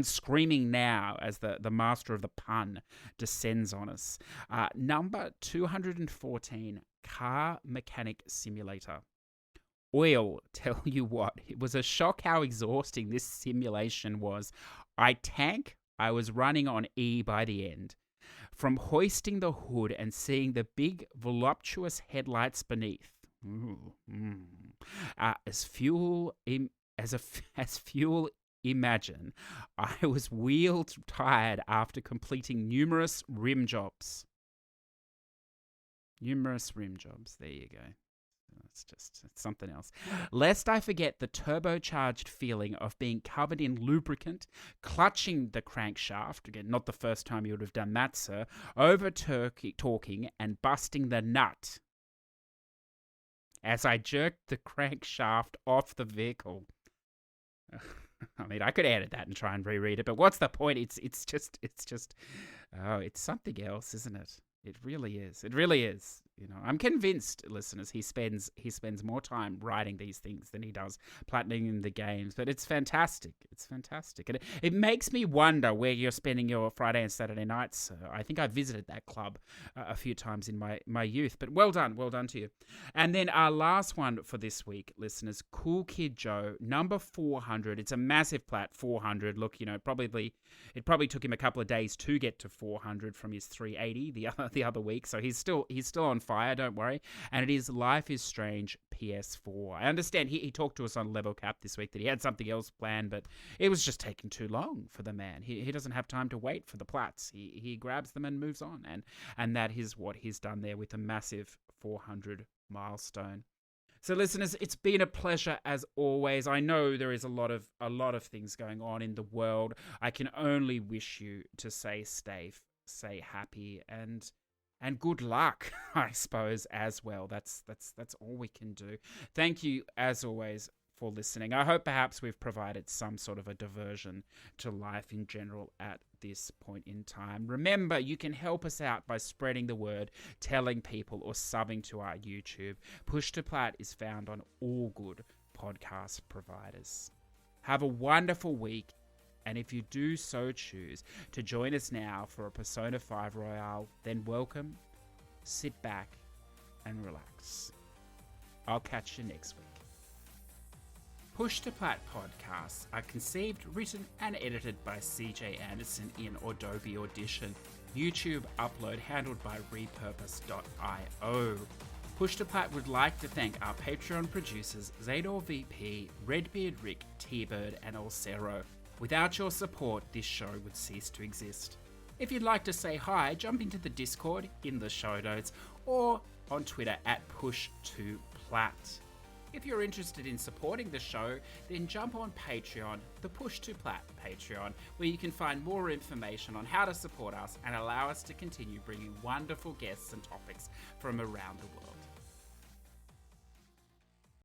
screaming now as the master of the pun descends on us. Number 214, Car Mechanic Simulator. Oil, tell you what, it was a shock how exhausting this simulation was. I was running on E by the end. From hoisting the hood and seeing the big, voluptuous headlights beneath. As fuel imagine, I was wheeled tired after completing numerous rim jobs. There you go. It's something else. Lest I forget the turbocharged feeling of being covered in lubricant, clutching the crankshaft, again, not the first time you would have done that, sir, over-talking and busting the nut as I jerked the crankshaft off the vehicle. I mean, I could edit that and try and reread it, but what's the point? It's just, it's something else, isn't it? It really is. I'm convinced, listeners, he spends more time writing these things than he does platinuming the games. But it's fantastic. And it makes me wonder where you're spending your Friday and Saturday nights. I think I visited that club a few times in my youth. But well done to you. And then our last one for this week, listeners, Cool Kid Joe, number 400. It's a massive plat, 400. Look, it probably took him a couple of days to get to 400 from his 380 the other week. So he's still on fire, don't worry. And it is Life is Strange PS4. I understand he talked to us on Level Cap this week that he had something else planned, but it was just taking too long for the man. He doesn't have time to wait for the plats. He grabs them and moves on. And that is what he's done there with a massive 400 milestone. So listeners, it's been a pleasure as always. I know there is a lot of things going on in the world. I can only wish you to stay safe, stay happy, and good luck, I suppose, as well. That's all we can do. Thank you, as always, for listening. I hope perhaps we've provided some sort of a diversion to life in general at this point in time. Remember, you can help us out by spreading the word, telling people, or subbing to our YouTube. Push2Plat is found on all good podcast providers. Have a wonderful week. And if you do so choose to join us now for a Persona 5 Royale, then welcome, sit back, and relax. I'll catch you next week. Push2Plat podcasts are conceived, written, and edited by CJ Anderson in Adobe Audition. YouTube upload handled by repurpose.io. Push2Plat would like to thank our Patreon producers Zador VP, Redbeard Rick, T-Bird, and Olcero. Without your support, this show would cease to exist. If you'd like to say hi, jump into the Discord in the show notes or on Twitter at Push2Plat. If you're interested in supporting the show, then jump on Patreon, the Push2Plat Patreon, where you can find more information on how to support us and allow us to continue bringing wonderful guests and topics from around the world.